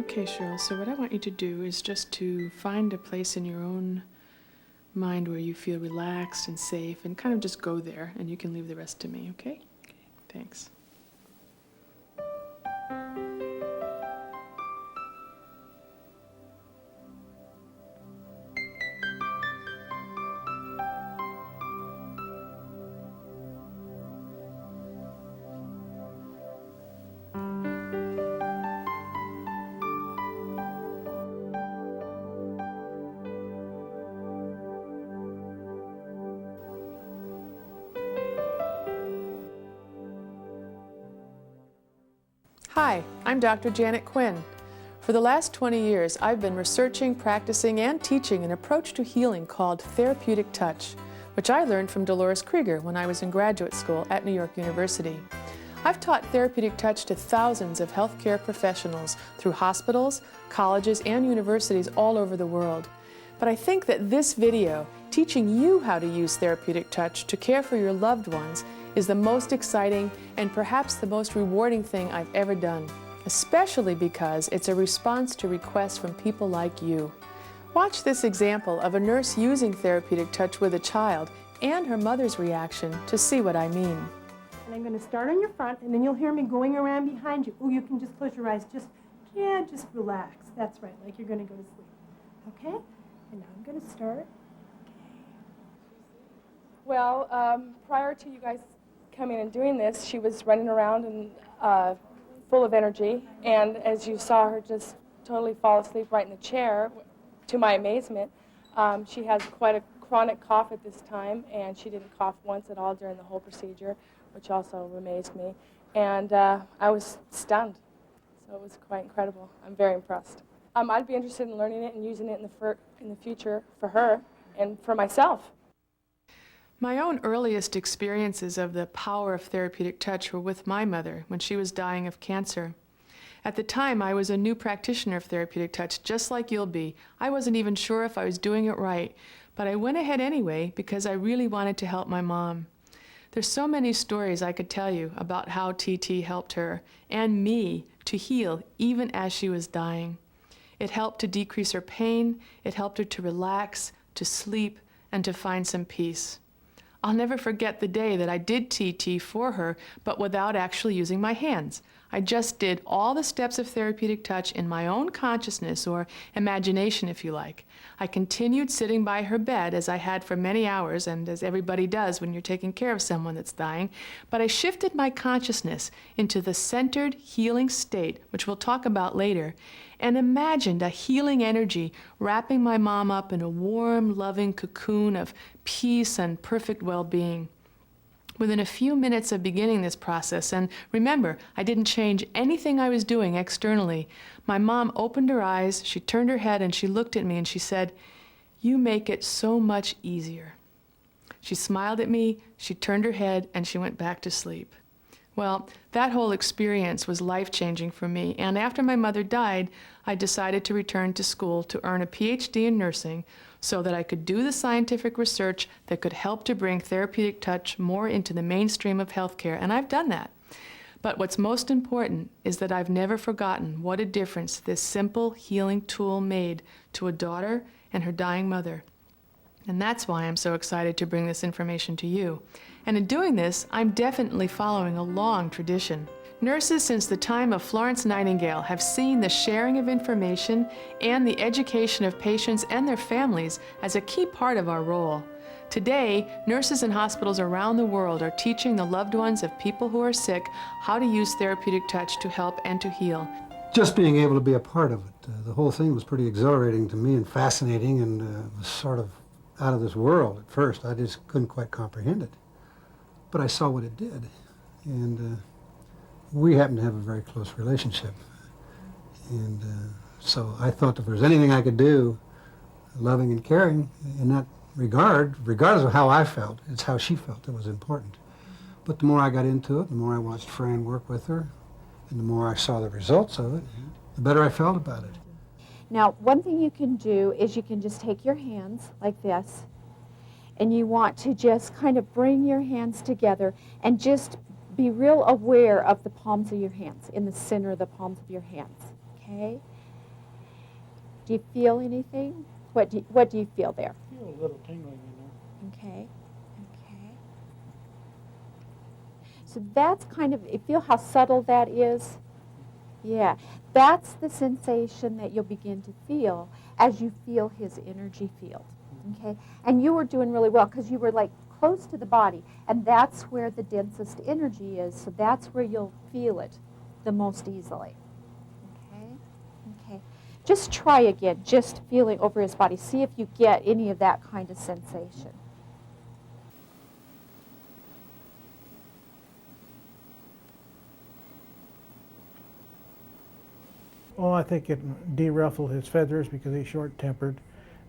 Okay, Cheryl, so what I want you to do is just to find a place in your own mind where you feel relaxed and safe and kind of just go there, and you can leave the rest to me, okay? Okay, thanks. Hi, I'm Dr. Janet Quinn. For the last 20 years, I've been researching, practicing, and teaching an approach to healing called Therapeutic Touch, which I learned from Dolores Krieger when I was in graduate school at New York University. I've taught Therapeutic Touch to thousands of healthcare professionals through hospitals, colleges, and universities all over the world. But I think that this video, teaching you how to use Therapeutic Touch to care for your loved ones, is the most exciting and perhaps the most rewarding thing I've ever done, especially because it's a response to requests from people like you. Watch this example of a nurse using Therapeutic Touch with a child and her mother's reaction to see what I mean. And I'm going to start on your front, and then you'll hear me going around behind you. Oh, you can just close your eyes. Just relax. That's right, like you're going to go to sleep. Okay? And now I'm going to start. Okay. Well, prior to you guys coming and doing this, she was running around and full of energy, and as you saw her just totally fall asleep right in the chair, to my amazement, she has quite a chronic cough at this time, and she didn't cough once at all during the whole procedure, which also amazed me, and I was stunned, so it was quite incredible. I'm very impressed. I'd be interested in learning it and using it in the future for her and for myself. My own earliest experiences of the power of Therapeutic Touch were with my mother when she was dying of cancer. At the time, I was a new practitioner of Therapeutic Touch, just like you'll be. I wasn't even sure if I was doing it right, but I went ahead anyway because I really wanted to help my mom. There's so many stories I could tell you about how TT helped her and me to heal even as she was dying. It helped to decrease her pain, it helped her to relax, to sleep, and to find some peace. I'll never forget the day that I did TT for her, but without actually using my hands. I just did all the steps of Therapeutic Touch in my own consciousness, or imagination if you like. I continued sitting by her bed as I had for many hours, and as everybody does when you're taking care of someone that's dying, but I shifted my consciousness into the centered, healing state, which we'll talk about later, and imagined a healing energy wrapping my mom up in a warm, loving cocoon of peace and perfect well-being. Within a few minutes of beginning this process, and remember, I didn't change anything I was doing externally, my mom opened her eyes, she turned her head, and she looked at me and she said, "You make it so much easier." She smiled at me, she turned her head, and she went back to sleep. Well, that whole experience was life-changing for me, and after my mother died, I decided to return to school to earn a PhD in nursing so that I could do the scientific research that could help to bring Therapeutic Touch more into the mainstream of healthcare, and I've done that. But what's most important is that I've never forgotten what a difference this simple healing tool made to a daughter and her dying mother. And that's why I'm so excited to bring this information to you. And in doing this, I'm definitely following a long tradition. Nurses since the time of Florence Nightingale have seen the sharing of information and the education of patients and their families as a key part of our role. Today, nurses in hospitals around the world are teaching the loved ones of people who are sick how to use Therapeutic Touch to help and to heal. Just being able to be a part of it, the whole thing was pretty exhilarating to me and fascinating, and was sort of out of this world at first. I just couldn't quite comprehend it. But I saw what it did, and we happen to have a very close relationship. And so I thought if there was anything I could do, loving and caring in that regard, regardless of how I felt, it's how she felt that was important. But the more I got into it, the more I watched Fran work with her, and the more I saw the results of it, the better I felt about it. Now, one thing you can do is you can just take your hands like this, and you want to just kind of bring your hands together and just be real aware of the palms of your hands, in the center of the palms of your hands, okay? Do you feel anything? What do you feel there? I feel a little tingling in there. Okay. Okay. So that's kind of, you feel how subtle that is? Yeah. That's the sensation that you'll begin to feel as you feel his energy field. Okay? And you were doing really well because you were like close to the body, and that's where the densest energy is, so that's where you'll feel it the most easily. Okay? Okay. Just try again, just feeling over his body. See if you get any of that kind of sensation. Oh, I think it de-ruffled his feathers because he's short-tempered.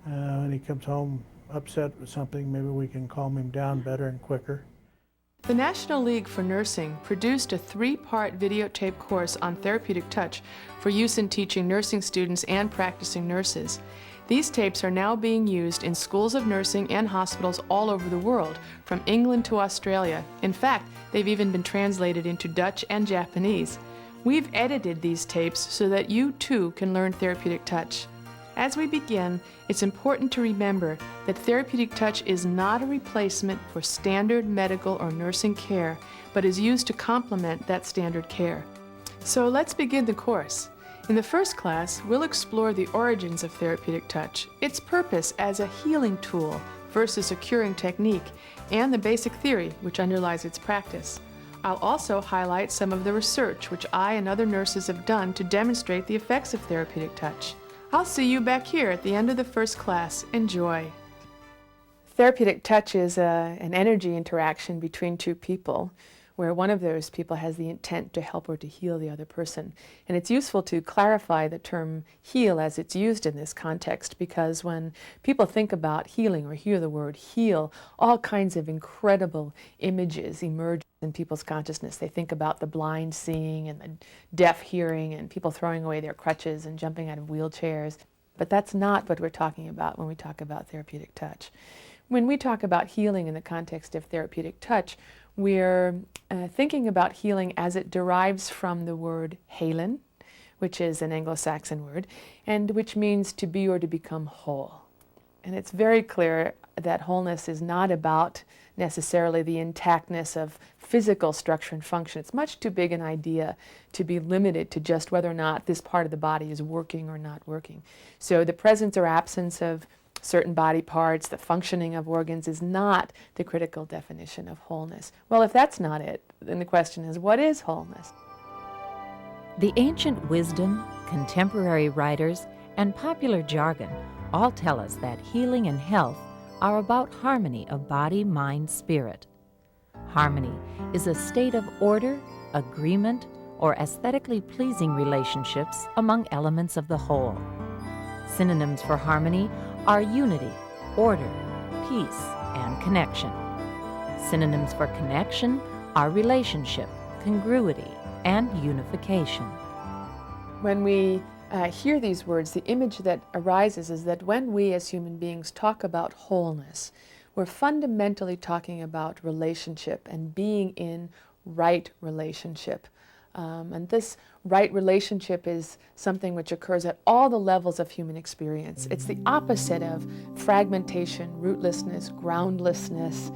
When he comes home upset with something, maybe we can calm him down better and quicker. The National League for Nursing produced a 3-part videotape course on therapeutic touch for use in teaching nursing students and practicing nurses. These tapes are now being used in schools of nursing and hospitals all over the world, from England to Australia. In fact, they've even been translated into Dutch and Japanese. We've edited these tapes so that you too can learn therapeutic touch. As we begin, it's important to remember that therapeutic touch is not a replacement for standard medical or nursing care, but is used to complement that standard care. So let's begin the course. In the first class, we'll explore the origins of therapeutic touch, its purpose as a healing tool versus a curing technique, and the basic theory which underlies its practice. I'll also highlight some of the research which I and other nurses have done to demonstrate the effects of therapeutic touch. I'll see you back here at the end of the first class. Enjoy. Therapeutic touch is an energy interaction between two people, where one of those people has the intent to help or to heal the other person. And it's useful to clarify the term heal as it's used in this context, because when people think about healing or hear the word heal, all kinds of incredible images emerge in people's consciousness. They think about the blind seeing and the deaf hearing and people throwing away their crutches and jumping out of wheelchairs. But that's not what we're talking about when we talk about therapeutic touch. When we talk about healing in the context of therapeutic touch, we're thinking about healing as it derives from the word halen, which is an Anglo-Saxon word, and which means to be or to become whole. And it's very clear that wholeness is not about necessarily the intactness of physical structure and function. It's much too big an idea to be limited to just whether or not this part of the body is working or not working. So the presence or absence of certain body parts, the functioning of organs, is not the critical definition of wholeness. Well, if that's not it, then the question is, what is wholeness? The ancient wisdom, contemporary writers, and popular jargon all tell us that healing and health are about harmony of body, mind, spirit. Harmony is a state of order, agreement, or aesthetically pleasing relationships among elements of the whole. Synonyms for harmony are unity, order, peace, and connection. Synonyms for connection are relationship, congruity, and unification. When we hear these words, the image that arises is that when we as human beings talk about wholeness, we're fundamentally talking about relationship and being in right relationship. And this right relationship is something which occurs at all the levels of human experience. It's the opposite of fragmentation, rootlessness, groundlessness,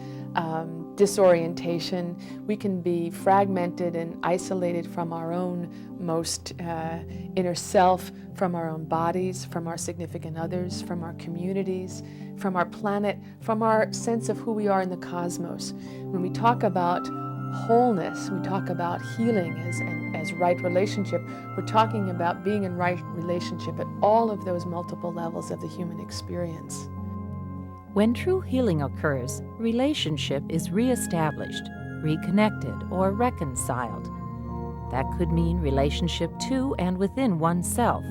disorientation. We can be fragmented and isolated from our own most inner self, from our own bodies, from our significant others, from our communities, from our planet, from our sense of who we are in the cosmos. When we talk about wholeness, we talk about healing as right relationship. We're talking about being in right relationship at all of those multiple levels of the human experience. When true healing occurs, relationship is reestablished, reconnected, or reconciled. That could mean relationship to and within oneself,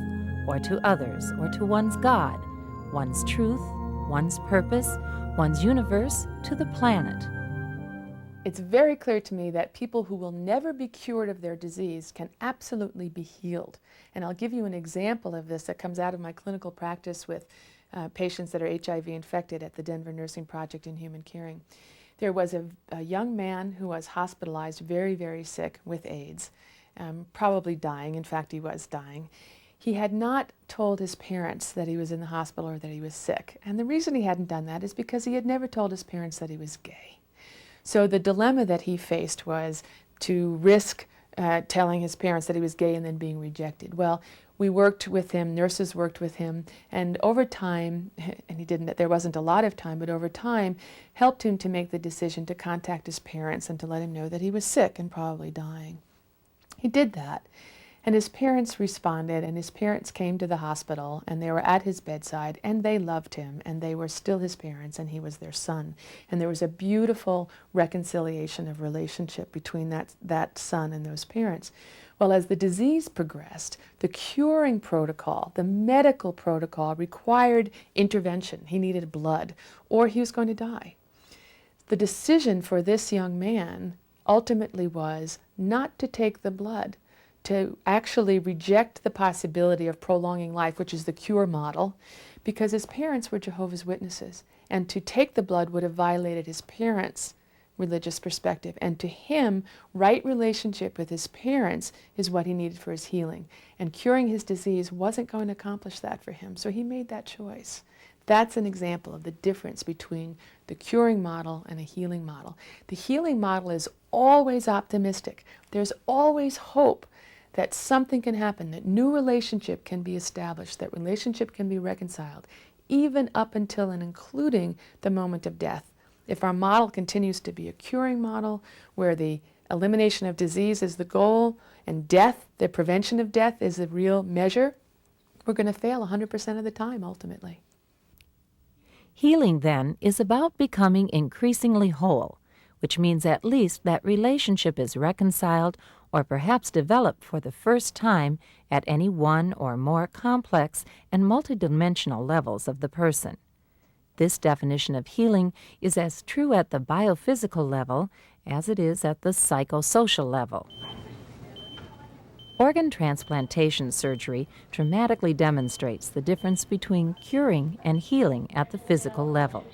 or to others, or to one's God, one's truth, one's purpose, one's universe, to the planet. It's very clear to me that people who will never be cured of their disease can absolutely be healed. And I'll give you an example of this that comes out of my clinical practice with patients that are HIV infected at the Denver Nursing Project in Human Caring. There was a young man who was hospitalized very, very sick with AIDS, probably dying. In fact, he was dying. he had not told his parents that he was in the hospital or that he was sick. And the reason he hadn't done that is because he had never told his parents that he was gay. So the dilemma that he faced was to risk telling his parents that he was gay and then being rejected. Well, we worked with him, nurses worked with him, and over time, and there wasn't a lot of time, but over time, helped him to make the decision to contact his parents and to let him know that he was sick and probably dying. He did that, and his parents responded, and his parents came to the hospital, and they were at his bedside, and they loved him, and they were still his parents, and he was their son. And there was a beautiful reconciliation of relationship between that son and those parents. Well, as the disease progressed, the curing protocol, the medical protocol required intervention. He needed blood, or he was going to die. The decision for this young man ultimately was not to take the blood, to actually reject the possibility of prolonging life, which is the cure model, because his parents were Jehovah's Witnesses, and to take the blood would have violated his parents' religious perspective. And to him, right relationship with his parents is what he needed for his healing. And curing his disease wasn't going to accomplish that for him, so he made that choice. That's an example of the difference between the curing model and a healing model. The healing model is always optimistic. There's always hope that something can happen, that new relationship can be established, that relationship can be reconciled, even up until and including the moment of death. If our model continues to be a curing model, where the elimination of disease is the goal, and death, the prevention of death, is the real measure, we're going to fail 100% of the time, ultimately. Healing, then, is about becoming increasingly whole, which means at least that relationship is reconciled or perhaps developed for the first time at any one or more complex and multidimensional levels of the person. This definition of healing is as true at the biophysical level as it is at the psychosocial level. Organ transplantation surgery dramatically demonstrates the difference between curing and healing at the physical level.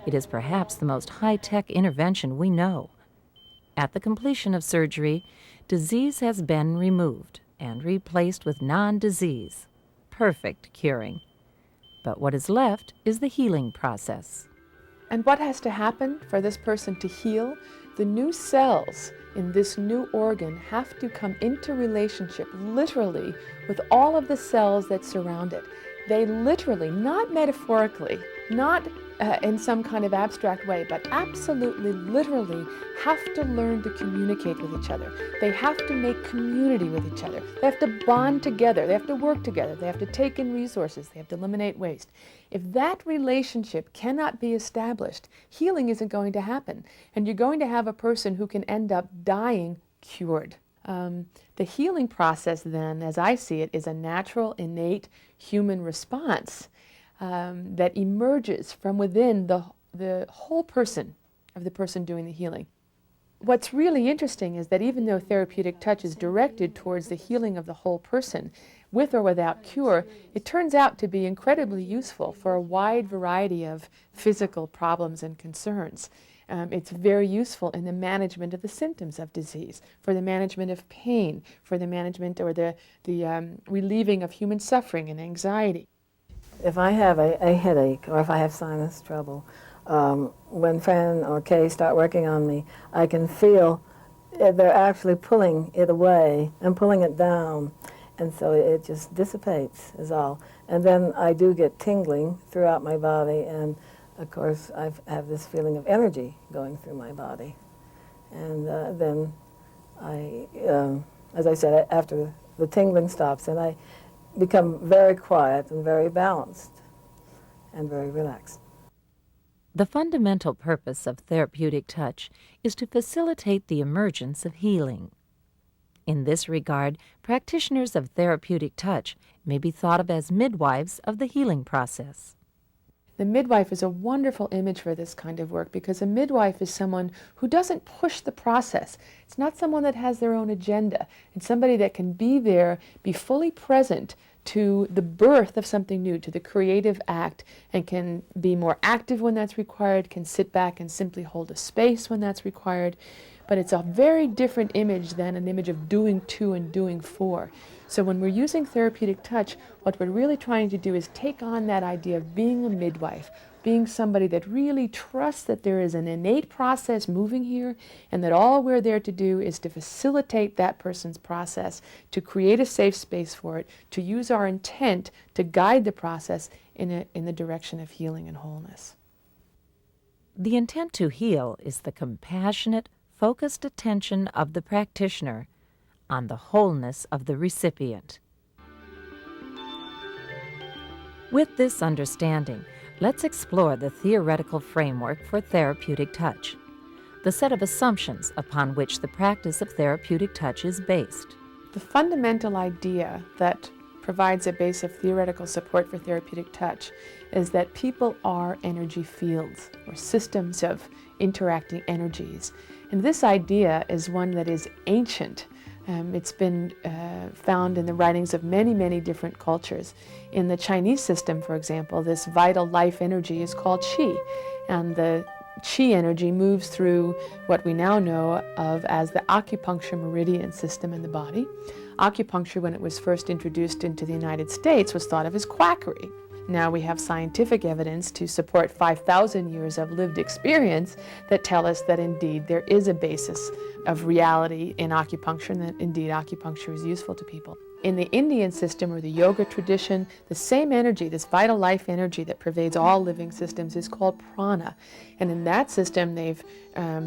It is perhaps the most high-tech intervention we know. At the completion of surgery, disease has been removed and replaced with non-disease, perfect curing. But what is left is the healing process. And what has to happen for this person to heal? The new cells in this new organ have to come into relationship, literally, with all of the cells that surround it. They literally, not metaphorically, not in some kind of abstract way, but absolutely, literally have to learn to communicate with each other. They have to make community with each other. They have to bond together. They have to work together. They have to take in resources. They have to eliminate waste. If that relationship cannot be established, healing isn't going to happen. And you're going to have a person who can end up dying cured. The healing process then, as I see it, is a natural, innate human response that emerges from within the whole person of the person doing the healing. What's really interesting is that even though therapeutic touch is directed towards the healing of the whole person, with or without cure, it turns out to be incredibly useful for a wide variety of physical problems and concerns. It's very useful in the management of the symptoms of disease, for the management of pain, for the management or the relieving of human suffering and anxiety. If I have a headache or if I have sinus trouble, when Fran or Kay start working on me, I can feel they're actually pulling it away and pulling it down, and so it just dissipates is all. And then I do get tingling throughout my body, and of course I have this feeling of energy going through my body. And then I, as I said, after the tingling stops, and I become very quiet and very balanced and very relaxed. The fundamental purpose of therapeutic touch is to facilitate the emergence of healing. In this regard, practitioners of therapeutic touch may be thought of as midwives of the healing process. The midwife is a wonderful image for this kind of work because a midwife is someone who doesn't push the process. It's not someone that has their own agenda. It's somebody that can be there, be fully present to the birth of something new, to the creative act, and can be more active when that's required, can sit back and simply hold a space when that's required. but it's a very different image than an image of doing to and doing for. So when we're using therapeutic touch, what we're really trying to do is take on that idea of being a midwife, being somebody that really trusts that there is an innate process moving here, and that all we're there to do is to facilitate that person's process, to create a safe space for it, to use our intent to guide the process in the direction of healing and wholeness. The intent to heal is the compassionate, focused attention of the practitioner on the wholeness of the recipient. With this understanding, let's explore the theoretical framework for therapeutic touch, the set of assumptions upon which the practice of therapeutic touch is based. The fundamental idea that provides a base of theoretical support for therapeutic touch is that people are energy fields or systems of interacting energies. And this idea is one that is ancient. It's been found in the writings of many, many different cultures. In the Chinese system, for example, this vital life energy is called qi, and the qi energy moves through what we now know of as the acupuncture meridian system in the body. Acupuncture, when it was first introduced into the United States, was thought of as quackery. Now we have scientific evidence to support 5,000 years of lived experience that tell us that indeed there is a basis of reality in acupuncture, and that indeed acupuncture is useful to people. In the Indian system or the yoga tradition, the same energy, this vital life energy that pervades all living systems, is called prana. And in that system, they've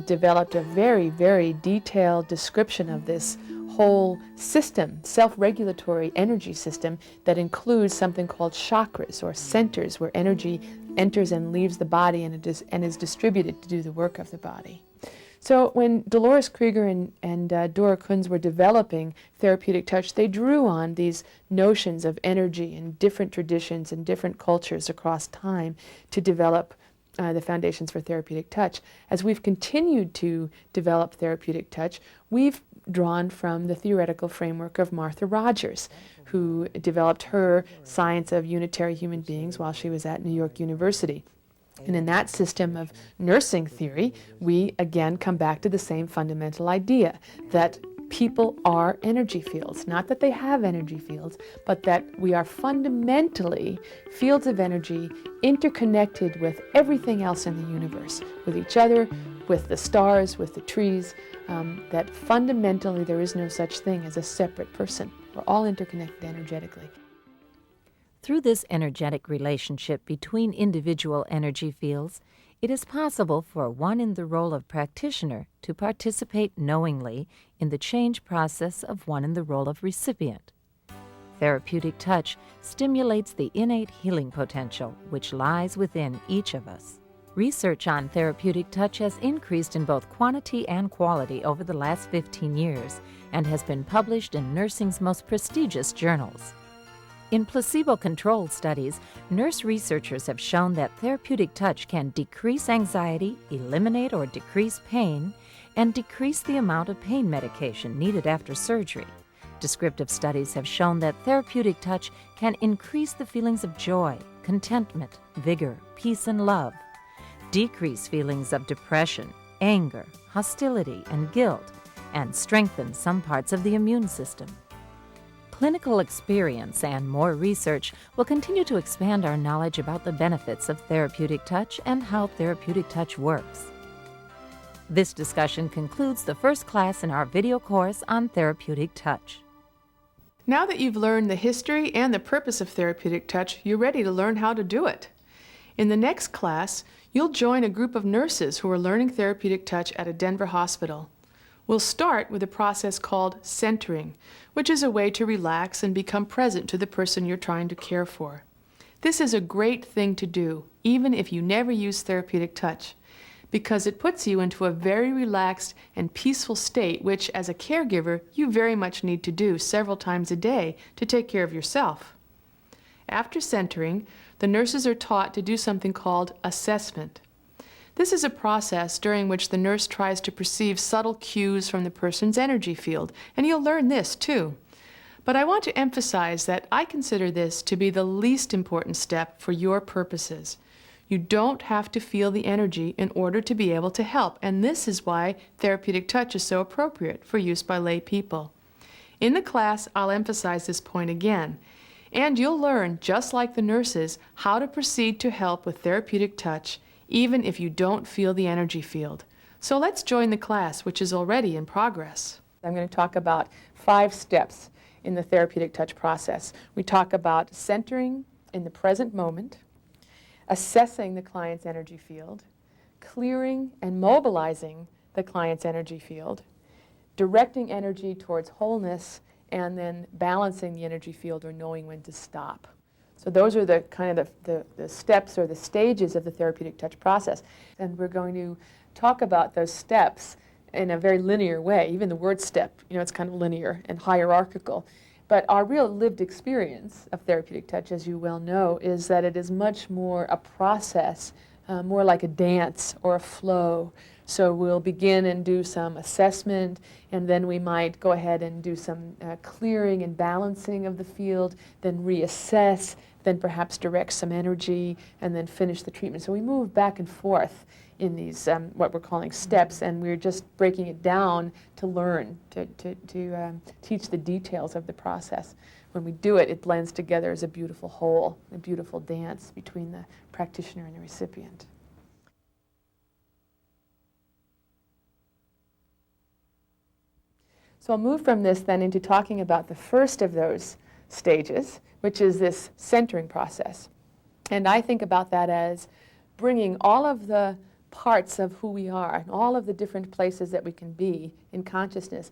developed a very, very detailed description of this whole system, self-regulatory energy system that includes something called chakras or centers, where energy enters and leaves the body and is distributed to do the work of the body. So when Dolores Krieger and Dora Kunz were developing therapeutic touch, they drew on these notions of energy in different traditions and different cultures across time to develop the foundations for therapeutic touch. As we've continued to develop therapeutic touch, we've drawn from the theoretical framework of Martha Rogers, who developed her science of unitary human beings while she was at New York University. And in that system of nursing theory, we again come back to the same fundamental idea that people are energy fields. Not that they have energy fields, but that we are fundamentally fields of energy interconnected with everything else in the universe, with each other, with the stars, with the trees, that fundamentally there is no such thing as a separate person. We're all interconnected energetically. Through this energetic relationship between individual energy fields, it is possible for one in the role of practitioner to participate knowingly in the change process of one in the role of recipient. Therapeutic touch stimulates the innate healing potential which lies within each of us. Research on therapeutic touch has increased in both quantity and quality over the last 15 years and has been published in nursing's most prestigious journals. In placebo-controlled studies, nurse researchers have shown that therapeutic touch can decrease anxiety, eliminate or decrease pain, and decrease the amount of pain medication needed after surgery. Descriptive studies have shown that therapeutic touch can increase the feelings of joy, contentment, vigor, peace, and love, decrease feelings of depression, anger, hostility, and guilt, and strengthen some parts of the immune system. Clinical experience and more research will continue to expand our knowledge about the benefits of therapeutic touch and how therapeutic touch works. This discussion concludes the first class in our video course on therapeutic touch. Now that you've learned the history and the purpose of therapeutic touch, you're ready to learn how to do it. In the next class, you'll join a group of nurses who are learning therapeutic touch at a Denver hospital. We'll start with a process called centering, which is a way to relax and become present to the person you're trying to care for. This is a great thing to do, even if you never use therapeutic touch, because it puts you into a very relaxed and peaceful state, which, as a caregiver, you very much need to do several times a day to take care of yourself. After centering, the nurses are taught to do something called assessment. This is a process during which the nurse tries to perceive subtle cues from the person's energy field, and you'll learn this too. But I want to emphasize that I consider this to be the least important step for your purposes. You don't have to feel the energy in order to be able to help, and this is why therapeutic touch is so appropriate for use by lay people. In the class, I'll emphasize this point again, and you'll learn, just like the nurses, how to proceed to help with therapeutic touch, even if you don't feel the energy field. So let's join the class, which is already in progress. I'm going to talk about 5 steps in the therapeutic touch process. We talk about centering in the present moment, assessing the client's energy field, clearing and mobilizing the client's energy field, directing energy towards wholeness, and then balancing the energy field or knowing when to stop. So those are the kind of the steps or the stages of the therapeutic touch process. And we're going to talk about those steps in a very linear way. Even the word step, it's kind of linear and hierarchical. But our real lived experience of therapeutic touch, as you well know, is that it is much more a process, more like a dance or a flow. So we'll begin and do some assessment, and then we might go ahead and do some clearing and balancing of the field, then reassess, then perhaps direct some energy, and then finish the treatment. So we move back and forth in these what we're calling steps, and we're just breaking it down to learn, to teach the details of the process. When we do it, it blends together as a beautiful whole, a beautiful dance between the practitioner and the recipient. So I'll move from this then into talking about the first of those stages, which is this centering process. And I think about that as bringing all of the parts of who we are, and all of the different places that we can be in consciousness,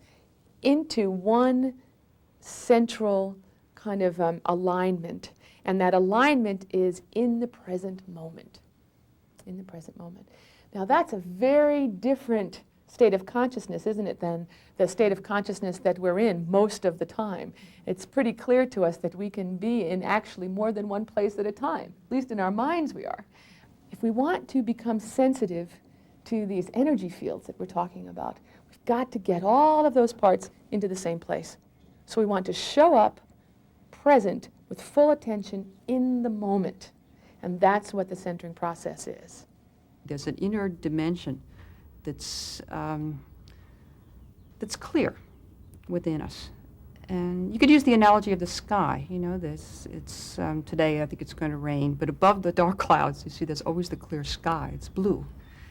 into one central kind of alignment. And that alignment is in the present moment. In the present moment. Now that's a very different state of consciousness, isn't it, than the state of consciousness that we're in most of the time. It's pretty clear to us that we can be in actually more than one place at a time. At least in our minds we are. If we want to become sensitive to these energy fields that we're talking about, we've got to get all of those parts into the same place. So we want to show up present with full attention in the moment. And that's what the centering process is. There's an inner dimension that's clear within us. And you could use the analogy of the sky. Today I think it's going to rain, but above the dark clouds, you see there's always the clear sky. It's blue.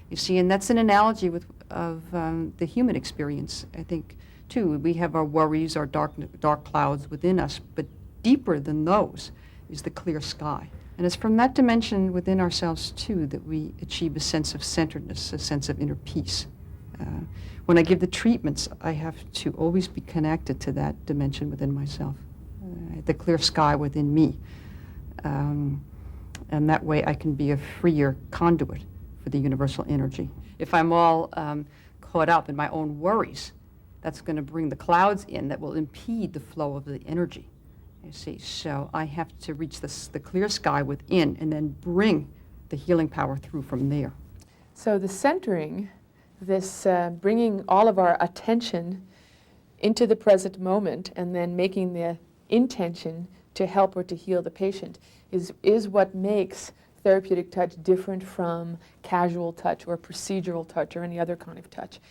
You see, and that's an analogy of the human experience, I think, too. We have our worries, our dark clouds within us, but deeper than those is the clear sky. And it's from that dimension within ourselves, too, that we achieve a sense of centeredness, a sense of inner peace. When I give the treatments, I have to always be connected to that dimension within myself, the clear sky within me. And that way I can be a freer conduit for the universal energy. If I'm all caught up in my own worries, that's going to bring the clouds in that will impede the flow of the energy. You see, so I have to reach the clear sky within and then bring the healing power through from there. So the centering, this bringing all of our attention into the present moment and then making the intention to help or to heal the patient is what makes therapeutic touch different from casual touch or procedural touch or any other kind of touch.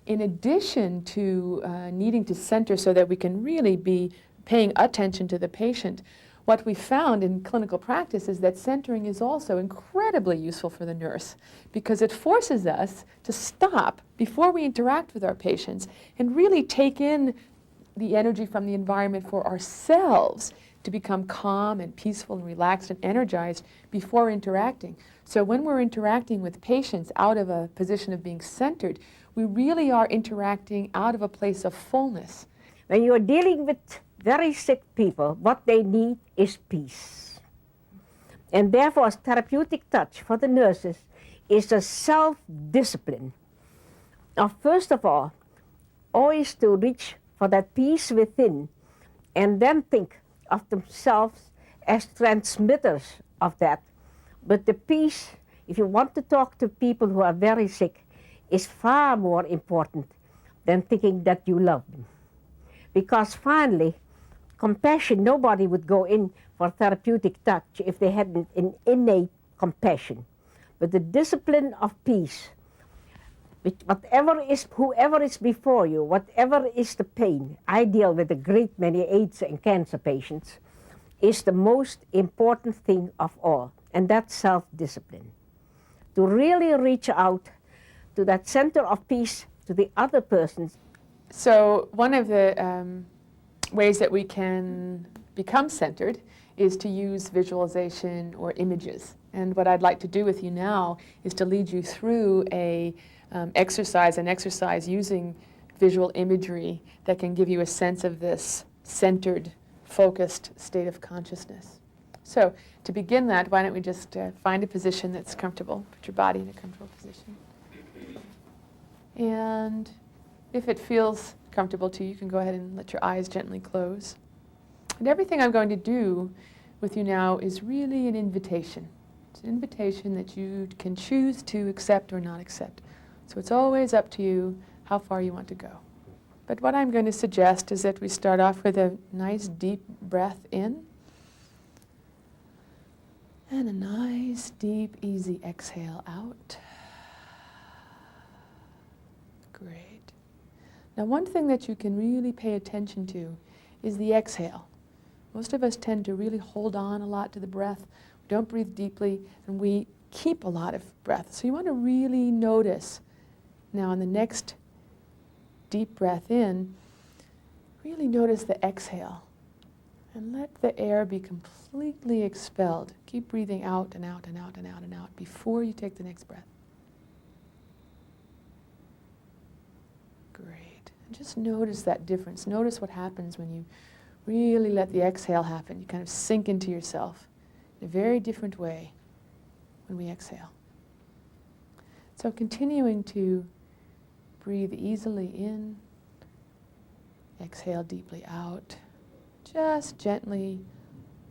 In addition to needing to center so that we can really be paying attention to the patient, what we found in clinical practice is that centering is also incredibly useful for the nurse because it forces us to stop before we interact with our patients and really take in the energy from the environment for ourselves to become calm and peaceful and relaxed and energized before interacting. So when we're interacting with patients out of a position of being centered, we really are interacting out of a place of fullness. When you are dealing with very sick people, what they need is peace. And therefore, therapeutic touch for the nurses is a self-discipline. Now, first of all, always to reach for that peace within and then think of themselves as transmitters of that. But the peace, if you want to talk to people who are very sick, is far more important than thinking that you love them. Because finally, compassion, nobody would go in for therapeutic touch if they hadn't an innate compassion. but the discipline of peace. Whoever is before you, whatever is the pain, I deal with a great many AIDS and cancer patients, is the most important thing of all, and that's self-discipline. To really reach out to that center of peace, to the other person's. So one of the ways that we can become centered is to use visualization or images. And what I'd like to do with you now is to lead you through an exercise using visual imagery that can give you a sense of this centered, focused state of consciousness. So to begin that, why don't we just find a position that's comfortable, put your body in a comfortable position. And if it feels comfortable to you, you can go ahead and let your eyes gently close. And everything I'm going to do with you now is really an invitation. It's an invitation that you can choose to accept or not accept. So it's always up to you how far you want to go. But what I'm going to suggest is that we start off with a nice deep breath in and a nice deep easy exhale out. Great. Now one thing that you can really pay attention to is the exhale. Most of us tend to really hold on a lot to the breath. We don't breathe deeply, and we keep a lot of breath. So you want to really notice now on the next deep breath in, really notice the exhale. And let the air be completely expelled. Keep breathing out and out and out and out and out before you take the next breath. Great. And just notice that difference. Notice what happens when you really let the exhale happen. You kind of sink into yourself in a very different way when we exhale. So continuing to breathe easily in, exhale deeply out. Just gently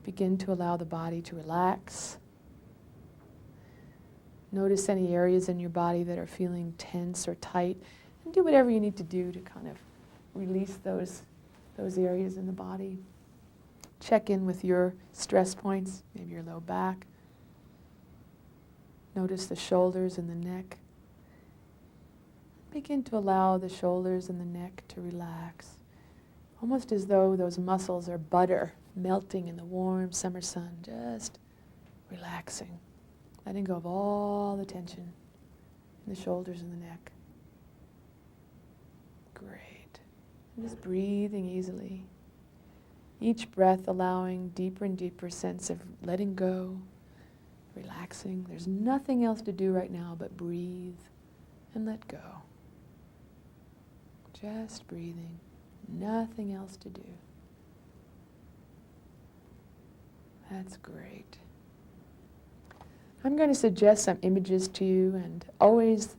begin to allow the body to relax. Notice any areas in your body that are feeling tense or tight, and do whatever you need to do to kind of release those areas in the body. Check in with your stress points, maybe your low back. Notice the shoulders and the neck. Begin to allow the shoulders and the neck to relax, almost as though those muscles are butter melting in the warm summer sun, just relaxing, letting go of all the tension in the shoulders and the neck. Great. And just breathing easily. Each breath allowing deeper and deeper sense of letting go, relaxing. There's nothing else to do right now but breathe and let go. Just breathing, nothing else to do. That's great. I'm going to suggest some images to you, and always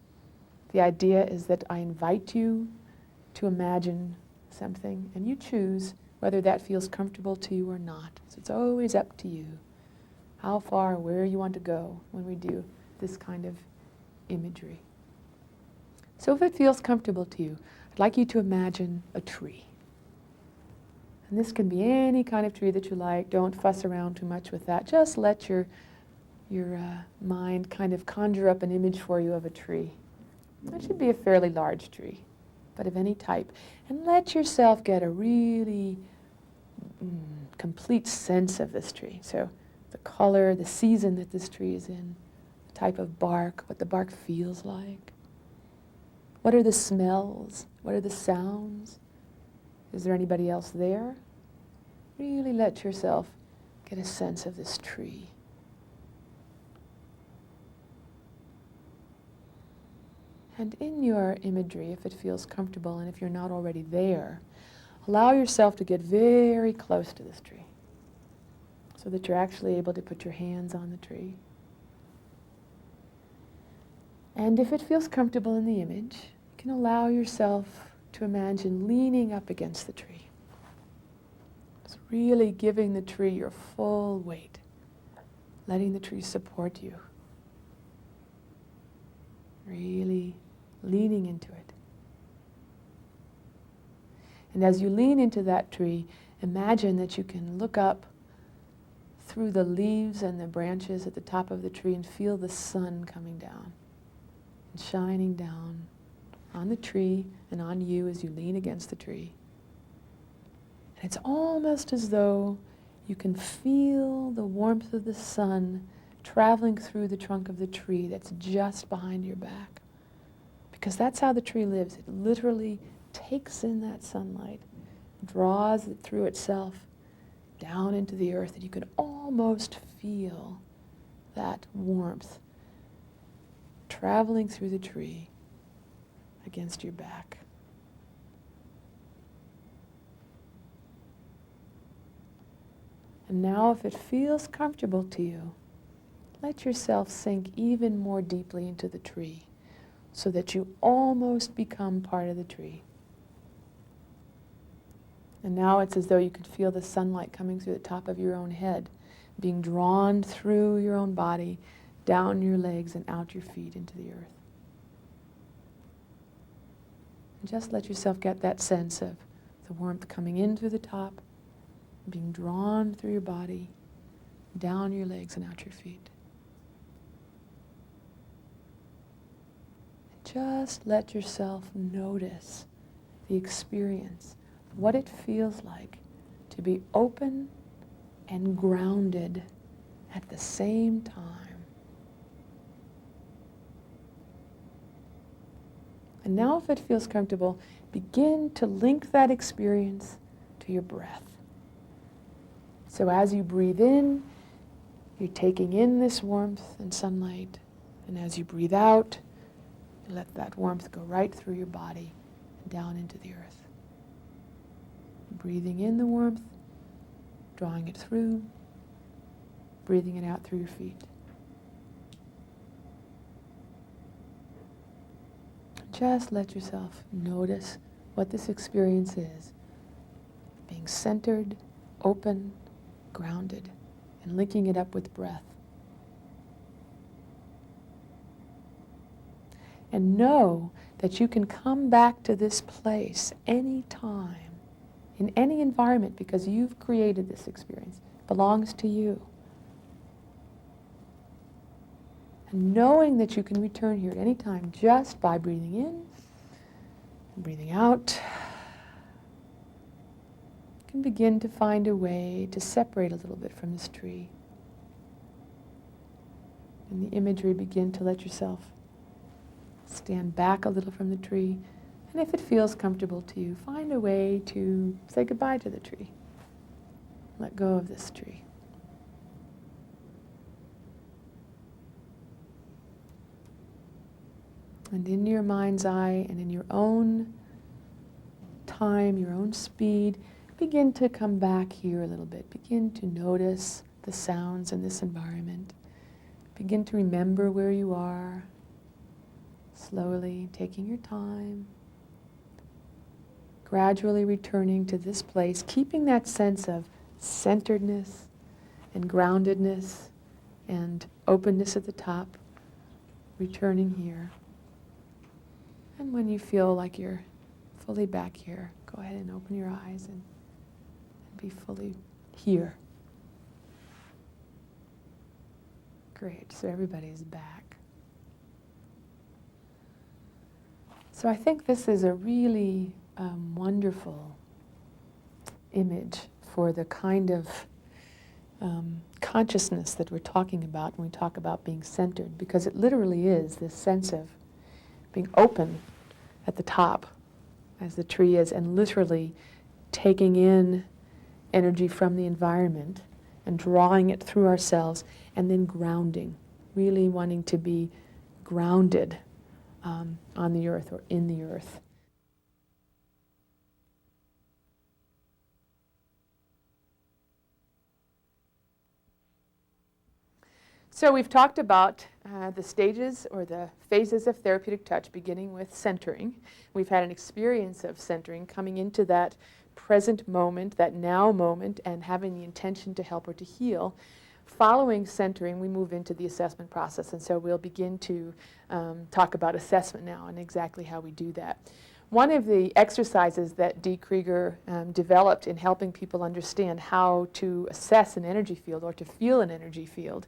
the idea is that I invite you to imagine something, and you choose whether that feels comfortable to you or not. So it's always up to you how far, where you want to go when we do this kind of imagery. So if it feels comfortable to you, I'd like you to imagine a tree. And this can be any kind of tree that you like. Don't fuss around too much with that. Just let your mind kind of conjure up an image for you of a tree. That should be a fairly large tree, but of any type. And let yourself get a really complete sense of this tree. So the color, the season that this tree is in, the type of bark, what the bark feels like. What are the smells? What are the sounds? Is there anybody else there? Really let yourself get a sense of this tree. And in your imagery, if it feels comfortable and if you're not already there, allow yourself to get very close to this tree so that you're actually able to put your hands on the tree. And if it feels comfortable in the image, you can allow yourself to imagine leaning up against the tree. Just really giving the tree your full weight, letting the tree support you. Really leaning into it. And as you lean into that tree, imagine that you can look up through the leaves and the branches at the top of the tree and feel the sun coming down and shining down on the tree and on you as you lean against the tree. And it's almost as though you can feel the warmth of the sun traveling through the trunk of the tree that's just behind your back. Because that's how the tree lives. It literally takes in that sunlight, draws it through itself down into the earth, and you can almost feel that warmth traveling through the tree against your back. And now, if it feels comfortable to you, let yourself sink even more deeply into the tree so that you almost become part of the tree. And now it's as though you could feel the sunlight coming through the top of your own head, being drawn through your own body, down your legs and out your feet into the earth. And just let yourself get that sense of the warmth coming in through the top, being drawn through your body, down your legs and out your feet. And just let yourself notice the experience, what it feels like to be open and grounded at the same time. And now, if it feels comfortable, begin to link that experience to your breath. So as you breathe in, you're taking in this warmth and sunlight. And as you breathe out, you let that warmth go right through your body and down into the earth. Breathing in the warmth, drawing it through, breathing it out through your feet. Just let yourself notice what this experience is. Being centered, open, grounded, and linking it up with breath. And know that you can come back to this place anytime, in any environment, because you've created this experience. It belongs to you. And knowing that you can return here at any time just by breathing in and breathing out, you can begin to find a way to separate a little bit from this tree. And the imagery, begin to let yourself stand back a little from the tree. And if it feels comfortable to you, find a way to say goodbye to the tree. Let go of this tree. And in your mind's eye and in your own time, your own speed, begin to come back here a little bit. Begin to notice the sounds in this environment. Begin to remember where you are, slowly taking your time, gradually returning to this place, keeping that sense of centeredness and groundedness and openness at the top, returning here. And when you feel like you're fully back here, go ahead and open your eyes and be fully here. Great, so everybody's back. So I think this is a really wonderful image for the kind of consciousness that we're talking about when we talk about being centered, because it literally is this sense of being open at the top, as the tree is, and literally taking in energy from the environment and drawing it through ourselves, and then grounding, really wanting to be grounded on the earth or in the earth. So we've talked about the stages or the phases of therapeutic touch, beginning with centering. We've had an experience of centering, coming into that present moment, that now moment, and having the intention to help or to heal. Following centering, we move into the assessment process, and so we'll begin to talk about assessment now and exactly how we do that. One of the exercises that Dee Krieger developed in helping people understand how to assess an energy field or to feel an energy field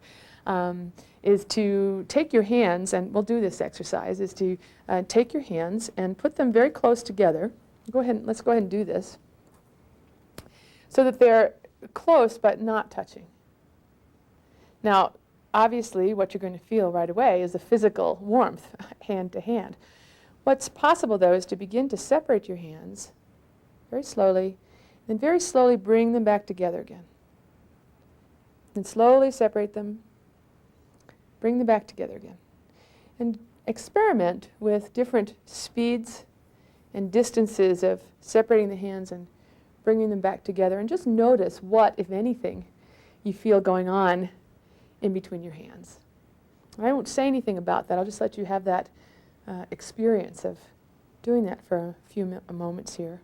is to take your hands, and we'll do this exercise, is to take your hands and put them very close together. Let's go ahead and do this. So that they're close but not touching. Now, obviously, what you're going to feel right away is a physical warmth, hand to hand. What's possible, though, is to begin to separate your hands very slowly, and very slowly bring them back together again. And slowly separate them, bring them back together again. And experiment with different speeds and distances of separating the hands and bringing them back together, and just notice what, if anything, you feel going on in between your hands. I won't say anything about that. I'll just let you have that experience of doing that for a few moments here.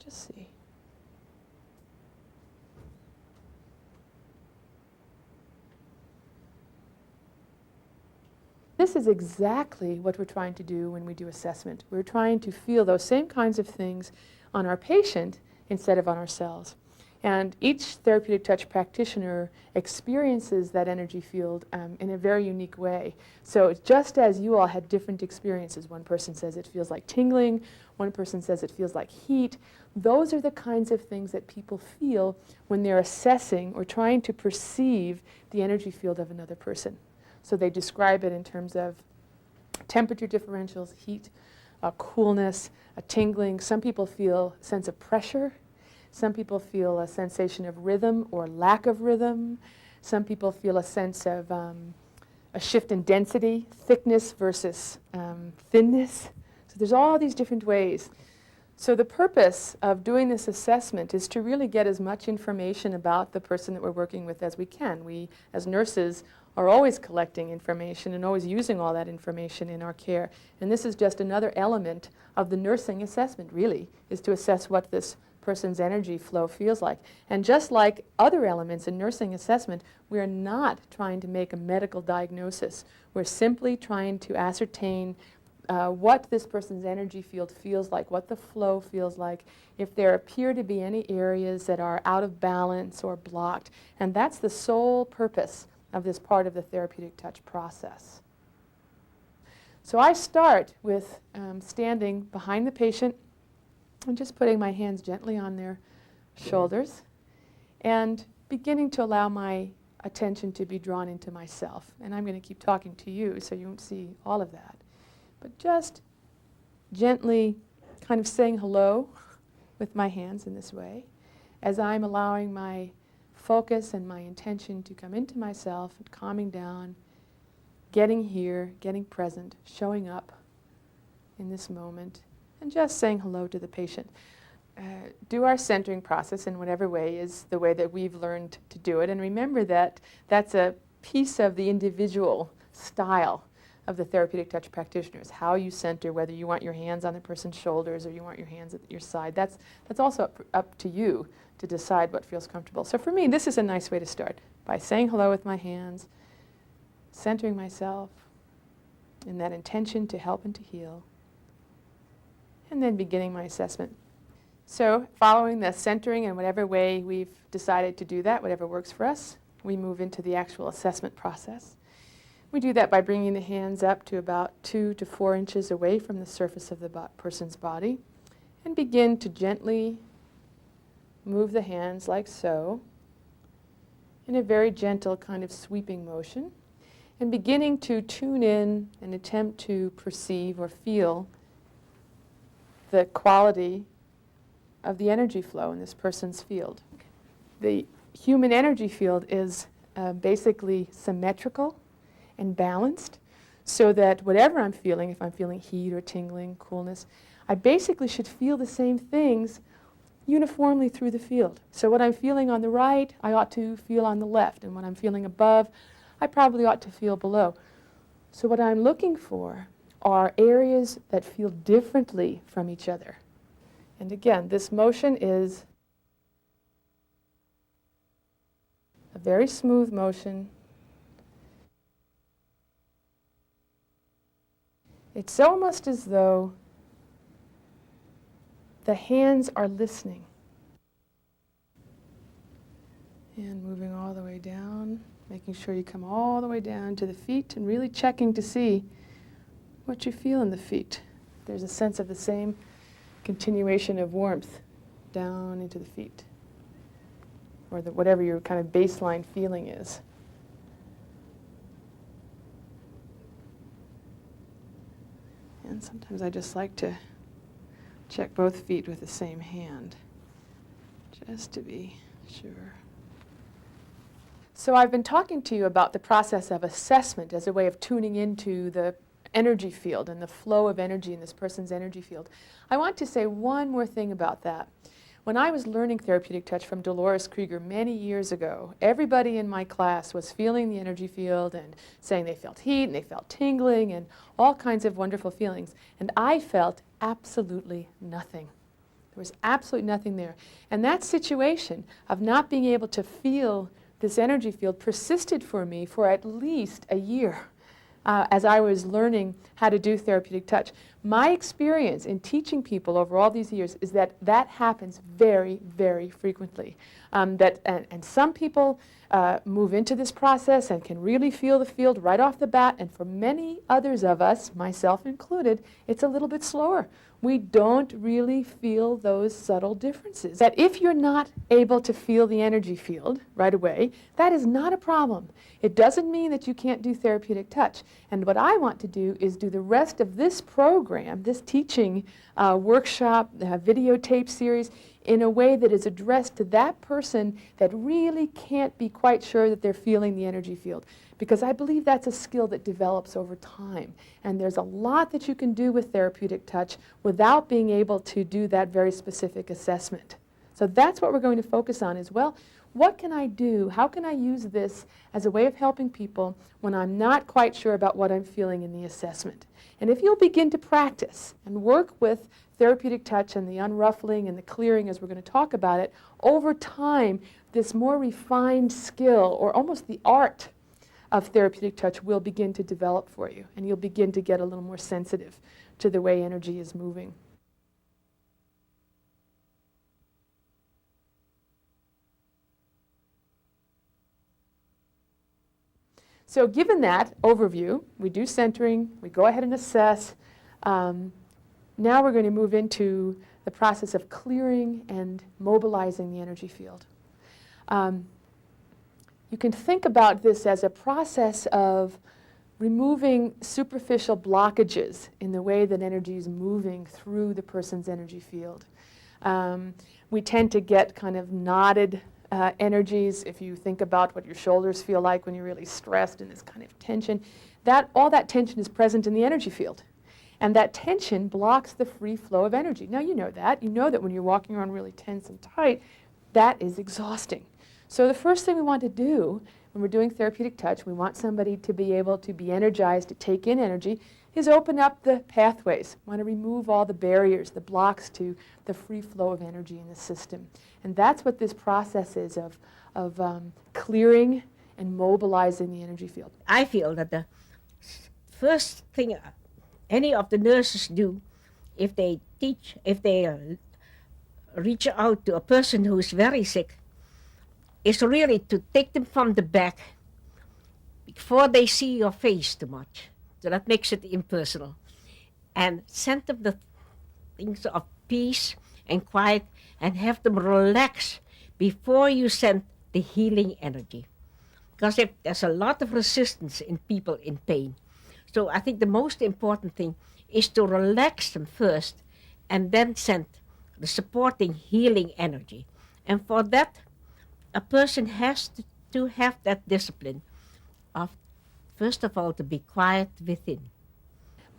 Just see. This is exactly what we're trying to do when we do assessment. We're trying to feel those same kinds of things on our patient instead of on ourselves. And each therapeutic touch practitioner experiences that energy field in a very unique way. So just as you all had different experiences, one person says it feels like tingling, one person says it feels like heat, those are the kinds of things that people feel when they're assessing or trying to perceive the energy field of another person. So they describe it in terms of temperature differentials, heat, coolness, a tingling. Some people feel a sense of pressure. Some people feel a sensation of rhythm or lack of rhythm. Some people feel a sense of a shift in density, thickness versus thinness. So there's all these different ways. So the purpose of doing this assessment is to really get as much information about the person that we're working with as we can. We, as nurses, are always collecting information and always using all that information in our care. And this is just another element of the nursing assessment, really, is to assess what this person's energy flow feels like. And just like other elements in nursing assessment, we are not trying to make a medical diagnosis. We're simply trying to ascertain what this person's energy field feels like, what the flow feels like, if there appear to be any areas that are out of balance or blocked. And that's the sole purpose of this part of the therapeutic touch process. So I start with standing behind the patient and just putting my hands gently on their shoulders and beginning to allow my attention to be drawn into myself. And I'm going to keep talking to you so you won't see all of that. But just gently kind of saying hello with my hands in this way as I'm allowing my focus and my intention to come into myself and calming down, getting here, getting present, showing up in this moment, and just saying hello to the patient. Do our centering process in whatever way is the way that we've learned to do it. And remember that that's a piece of the individual style of the therapeutic touch practitioners, how you center, whether you want your hands on the person's shoulders or you want your hands at your side. That's also up to you to decide what feels comfortable. So for me, this is a nice way to start, by saying hello with my hands, centering myself in that intention to help and to heal, and then beginning my assessment. So following the centering in whatever way we've decided to do that, whatever works for us, we move into the actual assessment process. We do that by bringing the hands up to about 2 to 4 inches away from the surface of the person's body and begin to gently move the hands like so in a very gentle kind of sweeping motion and beginning to tune in and attempt to perceive or feel the quality of the energy flow in this person's field. The human energy field is basically symmetrical and balanced, so that whatever I'm feeling, if I'm feeling heat or tingling, coolness, I basically should feel the same things uniformly through the field. So what I'm feeling on the right, I ought to feel on the left, and what I'm feeling above, I probably ought to feel below. So what I'm looking for are areas that feel differently from each other. And again, this motion is a very smooth motion. It's almost as though the hands are listening. And moving all the way down, making sure you come all the way down to the feet and really checking to see what you feel in the feet. There's a sense of the same continuation of warmth down into the feet, or whatever your kind of baseline feeling is. And sometimes I just like to check both feet with the same hand, just to be sure. So I've been talking to you about the process of assessment as a way of tuning into the energy field and the flow of energy in this person's energy field. I want to say one more thing about that. When I was learning therapeutic touch from Dolores Krieger many years ago, everybody in my class was feeling the energy field and saying they felt heat and they felt tingling and all kinds of wonderful feelings. And I felt absolutely nothing. There was absolutely nothing there. And that situation of not being able to feel this energy field persisted for me for at least a year as I was learning how to do therapeutic touch. My experience in teaching people over all these years is that that happens very, very frequently. And some people move into this process and can really feel the field right off the bat, and for many others of us, myself included, it's a little bit slower. We don't really feel those subtle differences. That if you're not able to feel the energy field right away, that is not a problem. It doesn't mean that you can't do therapeutic touch. And what I want to do is do the rest of this program, this teaching workshop, videotape series, in a way that is addressed to that person that really can't be quite sure that they're feeling the energy field. Because I believe that's a skill that develops over time. And there's a lot that you can do with therapeutic touch without being able to do that very specific assessment. So that's what we're going to focus on as well. What can I do? How can I use this as a way of helping people when I'm not quite sure about what I'm feeling in the assessment? And if you'll begin to practice and work with therapeutic touch and the unruffling and the clearing, as we're going to talk about it, over time, this more refined skill, or almost the art of therapeutic touch, will begin to develop for you, and you'll begin to get a little more sensitive to the way energy is moving. So given that overview, we do centering, we go ahead and assess. Now we're going to move into the process of clearing and mobilizing the energy field. You can think about this as a process of removing superficial blockages in the way that energy is moving through the person's energy field. We tend to get kind of knotted energies. If you think about what your shoulders feel like when you're really stressed and this kind of tension, all that tension is present in the energy field. And that tension blocks the free flow of energy. Now you know that. You know that when you're walking around really tense and tight, that is exhausting. So the first thing we want to do when we're doing therapeutic touch, we want somebody to be able to be energized, to take in energy, is open up the pathways. We want to remove all the barriers, the blocks to the free flow of energy in the system. And that's what this process is of clearing and mobilizing the energy field. I feel that the first thing any of the nurses do if they teach, if they reach out to a person who is very sick, is really to take them from the back before they see your face too much. So that makes it impersonal. And send them the things of peace and quiet and have them relax before you send the healing energy. Because if there's a lot of resistance in people in pain. So I think the most important thing is to relax them first and then send the supporting healing energy. And for that, a person has to have that discipline of, first of all, to be quiet within.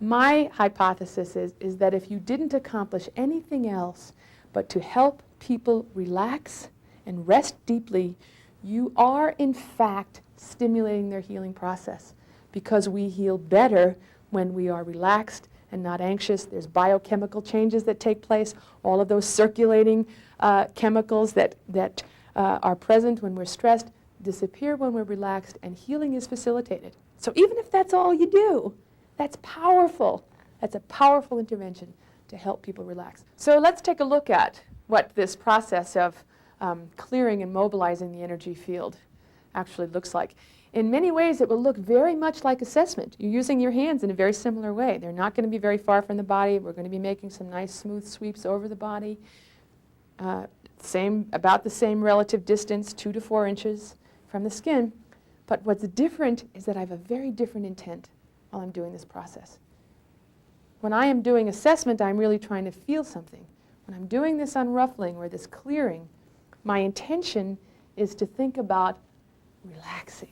My hypothesis is that if you didn't accomplish anything else but to help people relax and rest deeply, you are in fact stimulating their healing process, because we heal better when we are relaxed and not anxious. There's biochemical changes that take place, all of those circulating chemicals that are present when we're stressed disappear when we're relaxed, and healing is facilitated. So even if that's all you do, that's powerful. That's a powerful intervention to help people relax. So let's take a look at what this process of clearing and mobilizing the energy field actually looks like. In many ways, it will look very much like assessment. You're using your hands in a very similar way. They're not going to be very far from the body. We're going to be making some nice smooth sweeps over the body. About the same relative distance, 2 to 4 inches from the skin. But what's different is that I have a very different intent while I'm doing this process. When I am doing assessment, I'm really trying to feel something. When I'm doing this unruffling or this clearing, my intention is to think about relaxing.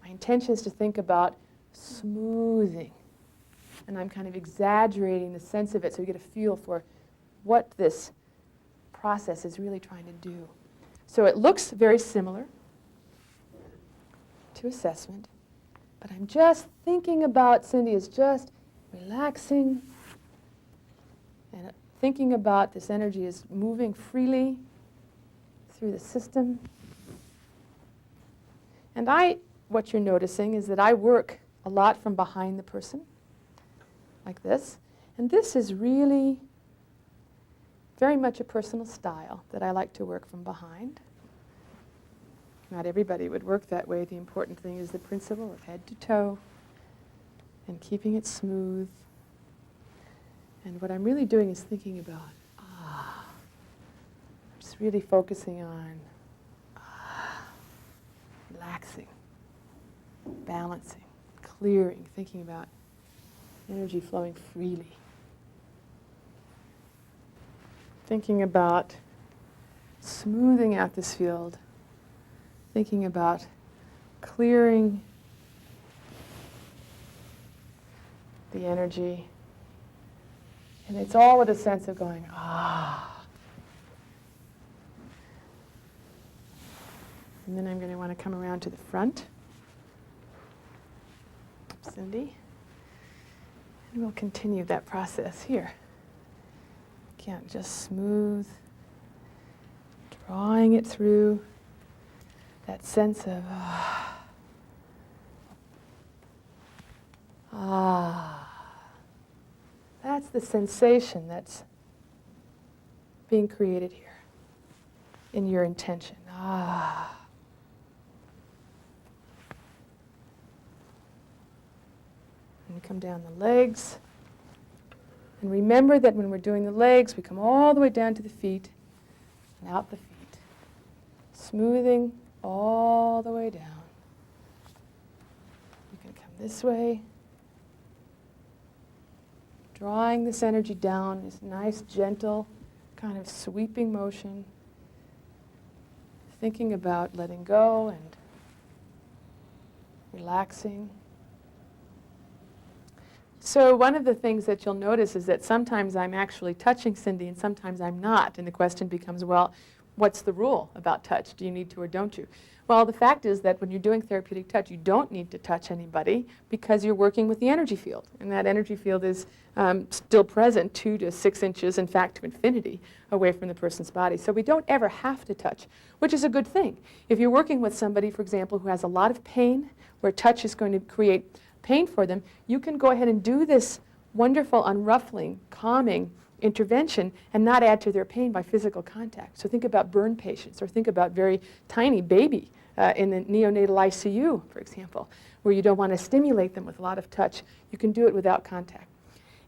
My intention is to think about smoothing. And I'm kind of exaggerating the sense of it so you get a feel for what this process is really trying to do. So it looks very similar to assessment, but I'm just thinking about, Cindy is just relaxing and thinking about this energy is moving freely through the system. And what you're noticing is that I work a lot from behind the person, like this. And this is really very much a personal style that I like to work from behind. Not everybody would work that way. The important thing is the principle of head to toe and keeping it smooth. And what I'm really doing is thinking about, just really focusing on relaxing, balancing, clearing, thinking about energy flowing freely. Thinking about smoothing out this field, thinking about clearing the energy. And it's all with a sense of going, And then I'm going to want to come around to the front, Cindy. And we'll continue that process here. Again, just smooth, drawing it through that sense of That's the sensation that's being created here in your intention. And come down the legs. And remember that when we're doing the legs, we come all the way down to the feet and out the feet. Smoothing all the way down. You can come this way. Drawing this energy down, this nice, gentle, kind of sweeping motion. Thinking about letting go and relaxing. So one of the things that you'll notice is that sometimes I'm actually touching Cindy and sometimes I'm not. And the question becomes, well, what's the rule about touch? Do you need to or don't you? Well, the fact is that when you're doing therapeutic touch, you don't need to touch anybody because you're working with the energy field. And that energy field is still present 2 to 6 inches, in fact, to infinity away from the person's body. So we don't ever have to touch, which is a good thing. If you're working with somebody, for example, who has a lot of pain, where touch is going to create pain for them, you can go ahead and do this wonderful, unruffling, calming intervention and not add to their pain by physical contact. So think about burn patients or think about very tiny baby in the neonatal ICU, for example, where you don't want to stimulate them with a lot of touch. You can do it without contact.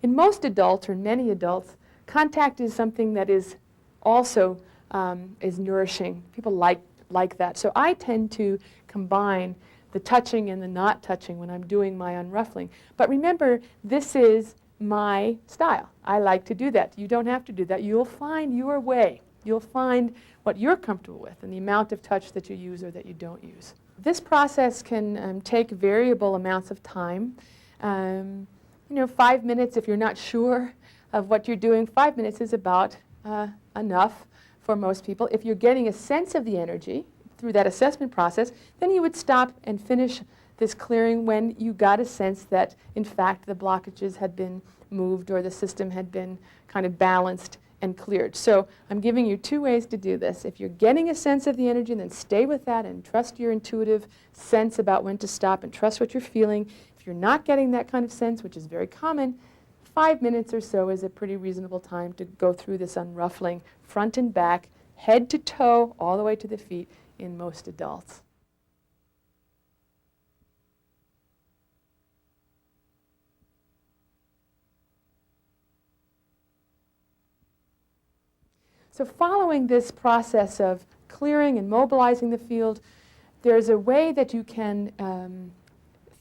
In most adults, or in many adults, contact is something that is also is nourishing. People like that. So I tend to combine the touching and the not touching when I'm doing my unruffling. But remember, this is my style. I like to do that. You don't have to do that. You'll find your way. You'll find what you're comfortable with and the amount of touch that you use or that you don't use. This process can take variable amounts of time. 5 minutes, if you're not sure of what you're doing, 5 minutes is about enough for most people. If you're getting a sense of the energy through that assessment process, then you would stop and finish this clearing when you got a sense that, in fact, the blockages had been moved or the system had been kind of balanced and cleared. So I'm giving you 2 ways to do this. If you're getting a sense of the energy, then stay with that and trust your intuitive sense about when to stop and trust what you're feeling. If you're not getting that kind of sense, which is very common, 5 minutes or so is a pretty reasonable time to go through this unruffling front and back, head to toe, all the way to the feet in most adults. So following this process of clearing and mobilizing the field, there's a way that you can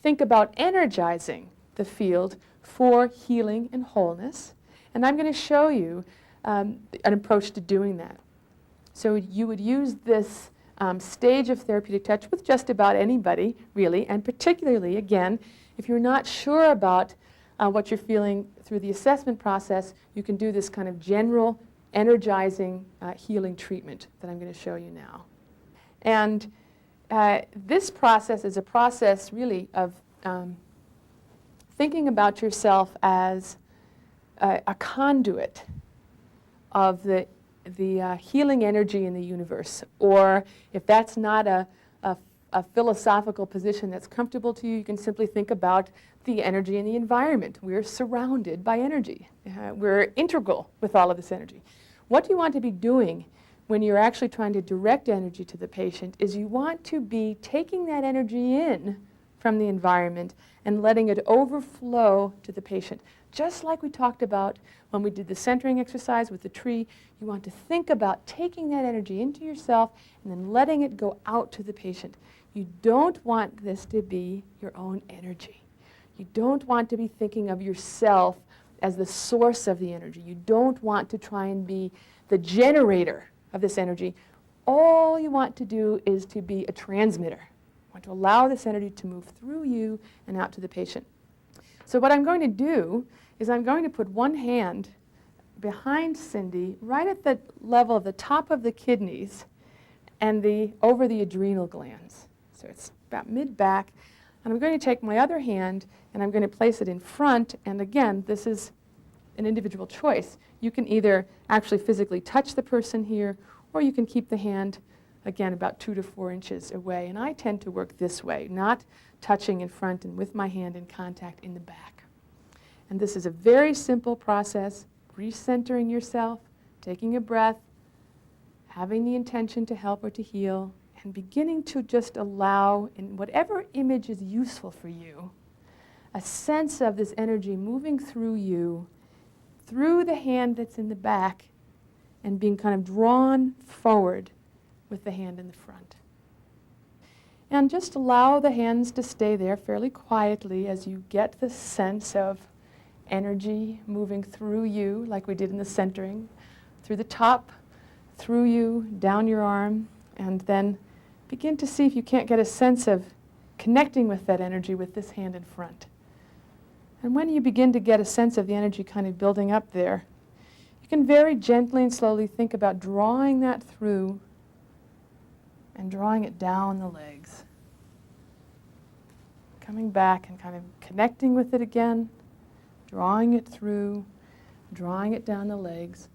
think about energizing the field for healing and wholeness. And I'm going to show you an approach to doing that. So you would use this stage of therapeutic touch with just about anybody, really, and particularly, again, if you're not sure about what you're feeling through the assessment process, you can do this kind of general energizing healing treatment that I'm going to show you now. And this process is a process really of thinking about yourself as a conduit of the healing energy in the universe. Or if that's not a philosophical position that's comfortable to you, you can simply think about the energy in the environment. We're surrounded by energy. We're integral with all of this energy. What you want to be doing when you're actually trying to direct energy to the patient is you want to be taking that energy in from the environment and letting it overflow to the patient. Just like we talked about when we did the centering exercise with the tree, you want to think about taking that energy into yourself and then letting it go out to the patient. You don't want this to be your own energy. You don't want to be thinking of yourself as the source of the energy. You don't want to try and be the generator of this energy. All you want to do is to be a transmitter. You want to allow this energy to move through you and out to the patient. So what I'm going to do is I'm going to put one hand behind Cindy right at the level of the top of the kidneys and over the adrenal glands. So it's about mid-back. And I'm going to take my other hand and I'm going to place it in front. And again, this is an individual choice. You can either actually physically touch the person here, or you can keep the hand, again, about 2 to 4 inches away. And I tend to work this way, not touching in front and with my hand in contact in the back. And this is a very simple process, recentering yourself, taking a breath, having the intention to help or to heal, and beginning to just allow, in whatever image is useful for you, a sense of this energy moving through you, through the hand that's in the back, and being kind of drawn forward with the hand in the front. And just allow the hands to stay there fairly quietly as you get the sense of energy moving through you, like we did in the centering, through the top, through you, down your arm, and then begin to see if you can't get a sense of connecting with that energy with this hand in front. And when you begin to get a sense of the energy kind of building up there, you can very gently and slowly think about drawing that through and drawing it down the legs. Coming back and kind of connecting with it again, drawing it through, drawing it down the legs.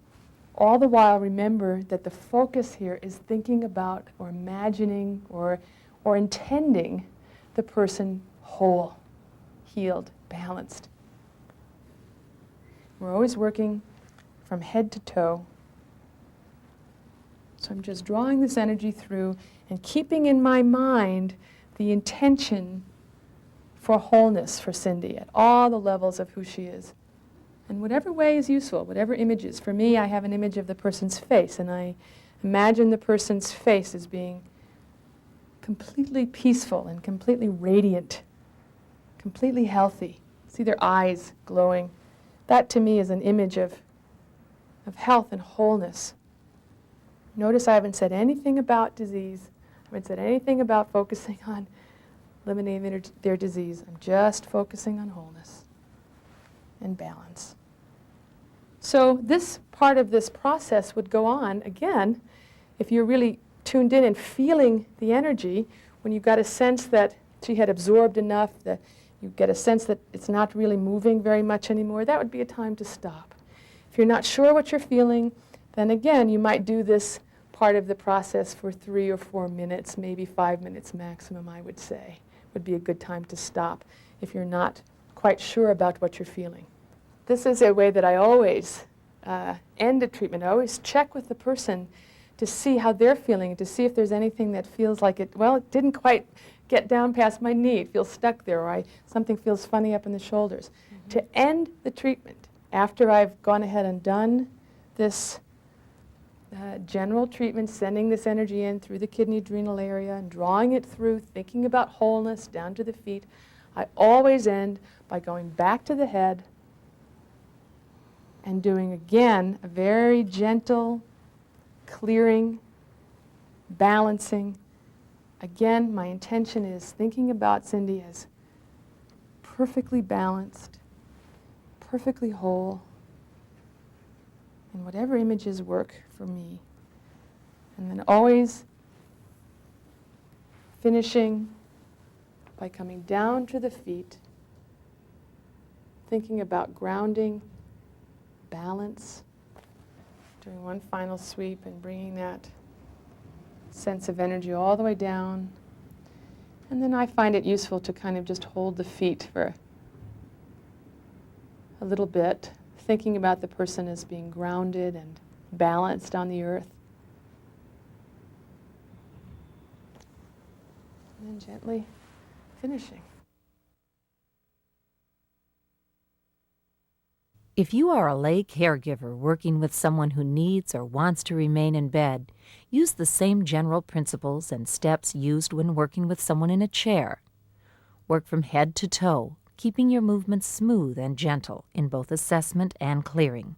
All the while, remember that the focus here is thinking about or imagining or intending the person whole, healed, balanced. We're always working from head to toe. So I'm just drawing this energy through and keeping in my mind the intention for wholeness for Cindy at all the levels of who she is. And whatever way is useful, whatever images. For me, I have an image of the person's face, and I imagine the person's face as being completely peaceful and completely radiant, completely healthy. See their eyes glowing. That to me is an image of health and wholeness. Notice I haven't said anything about disease. I haven't said anything about focusing on eliminating their disease. I'm just focusing on wholeness and balance. So this part of this process would go on, again, if you're really tuned in and feeling the energy, when you've got a sense that she had absorbed enough, that you get a sense that it's not really moving very much anymore, that would be a time to stop. If you're not sure what you're feeling, then again, you might do this part of the process for 3 or 4 minutes, maybe 5 minutes maximum, I would say, would be a good time to stop if you're not quite sure about what you're feeling. this is a way that I always end a treatment. I always check with the person to see how they're feeling, to see if there's anything that feels like it didn't quite get down past my knee, it feels stuck there, or something feels funny up in the shoulders. To end the treatment, after I've gone ahead and done this general treatment, sending this energy in through the kidney adrenal area and drawing it through, thinking about wholeness down to the feet, I always end by going back to the head and doing again a very gentle clearing, balancing. Again, my intention is thinking about Cindy as perfectly balanced, perfectly whole, and whatever images work for me. And then always finishing by coming down to the feet, thinking about grounding, balance, doing one final sweep and bringing that sense of energy all the way down. And then I find it useful to kind of just hold the feet for a little bit, thinking about the person as being grounded and balanced on the earth. And then gently finishing. If you are a lay caregiver working with someone who needs or wants to remain in bed, use the same general principles and steps used when working with someone in a chair. Work from head to toe, keeping your movements smooth and gentle in both assessment and clearing.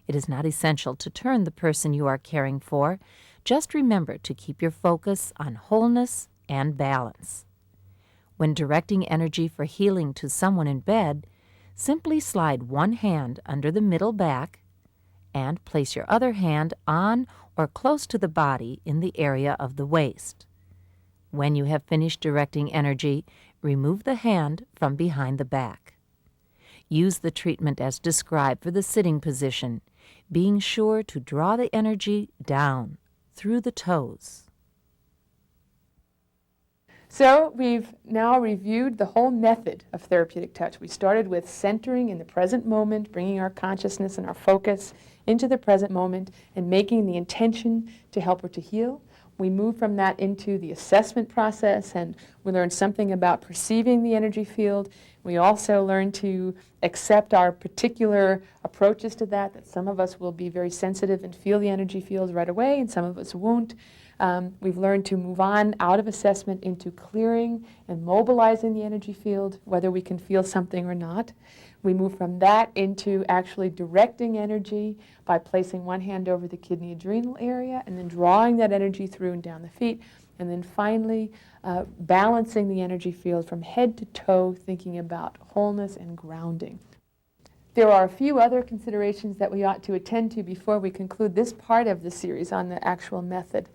It is not essential to turn the person you are caring for. Just remember to keep your focus on wholeness and balance. When directing energy for healing to someone in bed, simply slide one hand under the middle back and place your other hand on or close to the body in the area of the waist. When you have finished directing energy, remove the hand from behind the back. Use the treatment as described for the sitting position, being sure to draw the energy down through the toes. So we've now reviewed the whole method of therapeutic touch. We started with centering in the present moment, bringing our consciousness and our focus into the present moment and making the intention to help her to heal. We moved from that into the assessment process, and we learned something about perceiving the energy field. We also learned to accept our particular approaches to that some of us will be very sensitive and feel the energy field right away, and some of us won't. We've learned to move on out of assessment into clearing and mobilizing the energy field, whether we can feel something or not. We move from that into actually directing energy by placing one hand over the kidney adrenal area and then drawing that energy through and down the feet. And then finally, balancing the energy field from head to toe, thinking about wholeness and grounding. There are a few other considerations that we ought to attend to before we conclude this part of the series on the actual method.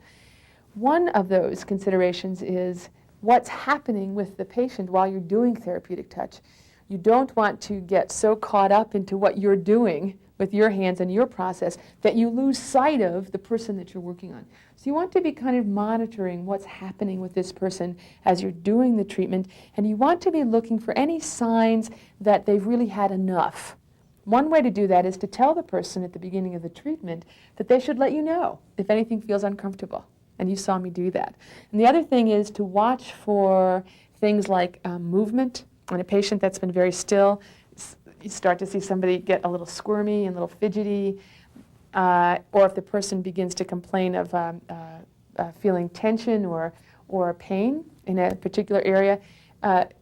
One of those considerations is what's happening with the patient while you're doing therapeutic touch. You don't want to get so caught up into what you're doing with your hands and your process that you lose sight of the person that you're working on. So you want to be kind of monitoring what's happening with this person as you're doing the treatment, and you want to be looking for any signs that they've really had enough. One way to do that is to tell the person at the beginning of the treatment that they should let you know if anything feels uncomfortable. And you saw me do that. And the other thing is to watch for things like movement. On a patient that's been very still, you start to see somebody get a little squirmy and a little fidgety, or if the person begins to complain of feeling tension or pain in a particular area,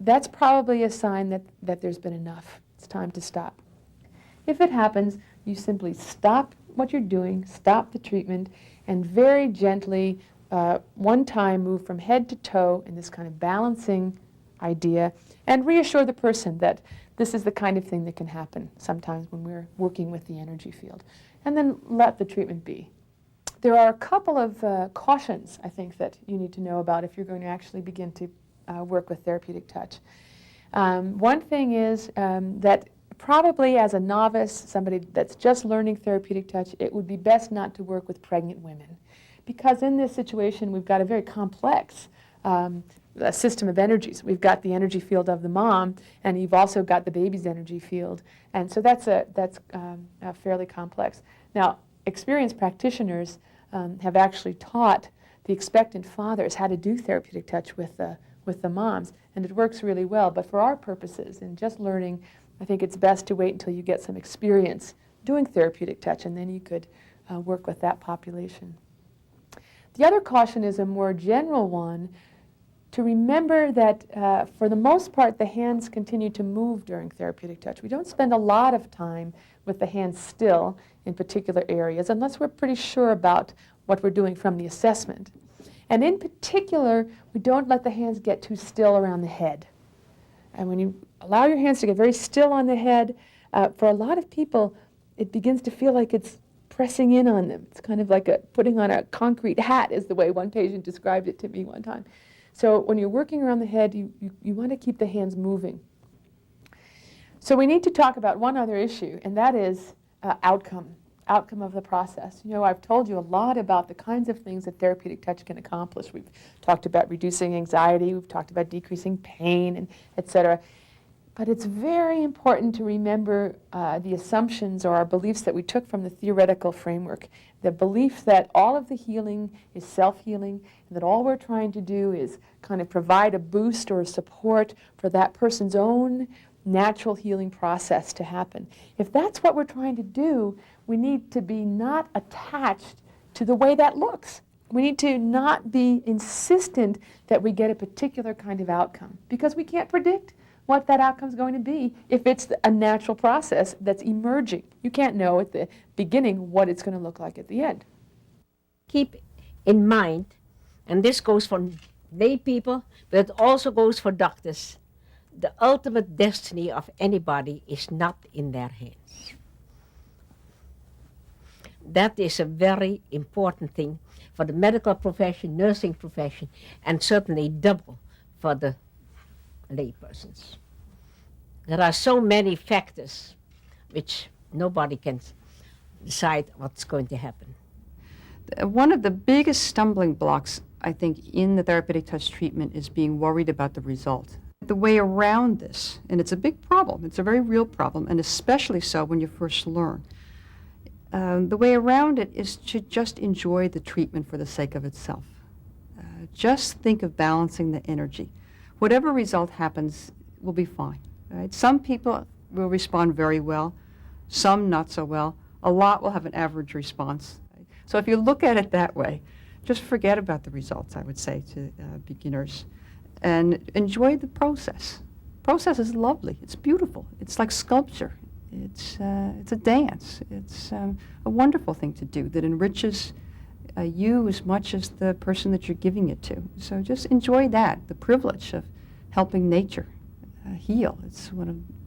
that's probably a sign that there's been enough. It's time to stop. If it happens, you simply stop what you're doing, stop the treatment, and very gently, one time, move from head to toe in this kind of balancing idea, and reassure the person that this is the kind of thing that can happen sometimes when we're working with the energy field. And then let the treatment be. There are a couple of cautions, I think, that you need to know about if you're going to actually begin to work with therapeutic touch. One thing is that probably as a novice, somebody that's just learning therapeutic touch, it would be best not to work with pregnant women. Because in this situation, we've got a very complex a system of energies. We've got the energy field of the mom, and you've also got the baby's energy field. And so that's fairly complex. Now, experienced practitioners have actually taught the expectant fathers how to do therapeutic touch with the moms, and it works really well. But for our purposes, in just learning, I think it's best to wait until you get some experience doing therapeutic touch, and then you could work with that population. The other caution is a more general one, to remember that for the most part the hands continue to move during therapeutic touch. We don't spend a lot of time with the hands still in particular areas unless we're pretty sure about what we're doing from the assessment. And in particular, we don't let the hands get too still around the head. And when you allow your hands to get very still on the head, for a lot of people it begins to feel like it's pressing in on them. It's kind of like putting on a concrete hat, is the way one patient described it to me one time. So when you're working around the head, you want to keep the hands moving. So we need to talk about one other issue, and that is outcome of the process. You know, I've told you a lot about the kinds of things that therapeutic touch can accomplish. We've talked about reducing anxiety, we've talked about decreasing pain, and et cetera. But it's very important to remember the assumptions or our beliefs that we took from the theoretical framework. The belief that all of the healing is self-healing, and that all we're trying to do is kind of provide a boost or a support for that person's own natural healing process to happen. If that's what we're trying to do, we need to be not attached to the way that looks. We need to not be insistent that we get a particular kind of outcome, because we can't predict what that outcome is going to be if it's a natural process that's emerging. You can't know at the beginning what it's going to look like at the end. Keep in mind, and this goes for lay people, but it also goes for doctors, the ultimate destiny of anybody is not in their hands. That is a very important thing for the medical profession, nursing profession, and certainly double for the laypersons. There are so many factors which nobody can decide what's going to happen. One of the biggest stumbling blocks, I think, in the therapeutic touch treatment is being worried about the result. The way around this, and it's a big problem, it's a very real problem, and especially so when you first learn. The way around it is to just enjoy the treatment for the sake of itself. Just think of balancing the energy. Whatever result happens will be fine. Right? Some people will respond very well, some not so well. A lot will have an average response. Right? So if you look at it that way, just forget about the results, I would say to beginners, and enjoy the process. Process is lovely. It's beautiful. It's like sculpture. It's a dance. It's a wonderful thing to do that enriches you as much as the person that you're giving it to. So just enjoy that, the privilege of helping nature heal. It's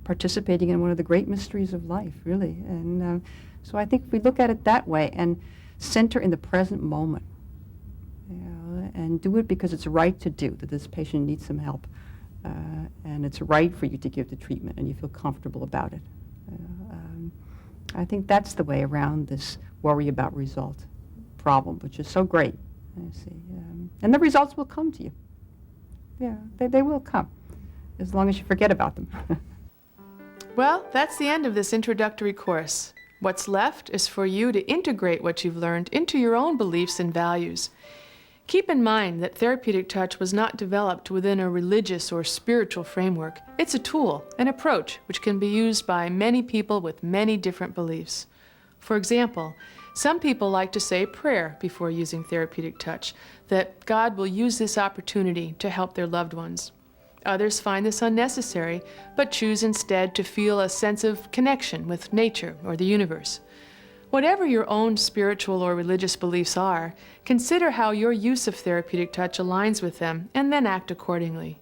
participating in one of the great mysteries of life, really. And so I think if we look at it that way and center in the present moment, you know, and do it because it's right to do, that this patient needs some help, and it's right for you to give the treatment and you feel comfortable about it. I think that's the way around this worry about result problem, which is so great. And the results will come to you. Yeah, they will come, as long as you forget about them. Well, that's the end of this introductory course. What's left is for you to integrate what you've learned into your own beliefs and values. Keep in mind that therapeutic touch was not developed within a religious or spiritual framework. It's a tool, an approach, which can be used by many people with many different beliefs. For example, some people like to say a prayer before using therapeutic touch, that God will use this opportunity to help their loved ones. Others find this unnecessary, but choose instead to feel a sense of connection with nature or the universe. Whatever your own spiritual or religious beliefs are, consider how your use of therapeutic touch aligns with them and then act accordingly.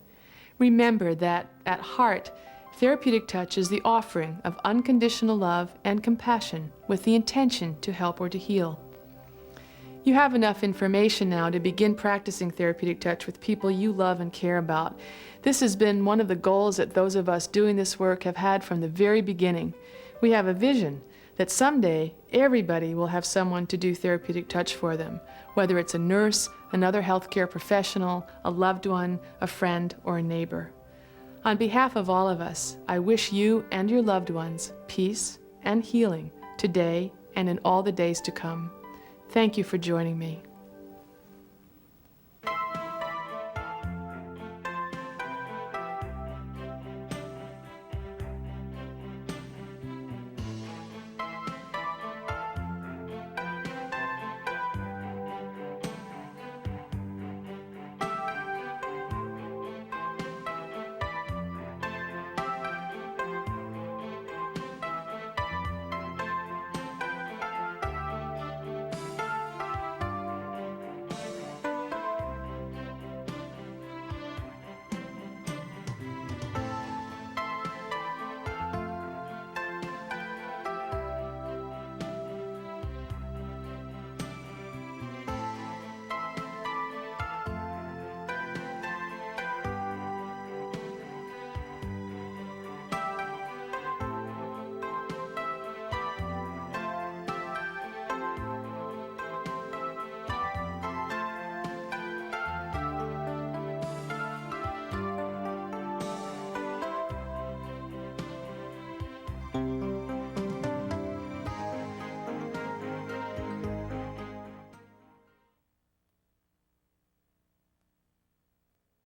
Remember that, at heart, therapeutic touch is the offering of unconditional love and compassion with the intention to help or to heal. You have enough information now to begin practicing therapeutic touch with people you love and care about. This has been one of the goals that those of us doing this work have had from the very beginning. We have a vision that someday everybody will have someone to do therapeutic touch for them, whether it's a nurse, another healthcare professional, a loved one, a friend, or a neighbor. On behalf of all of us, I wish you and your loved ones peace and healing today and in all the days to come. Thank you for joining me.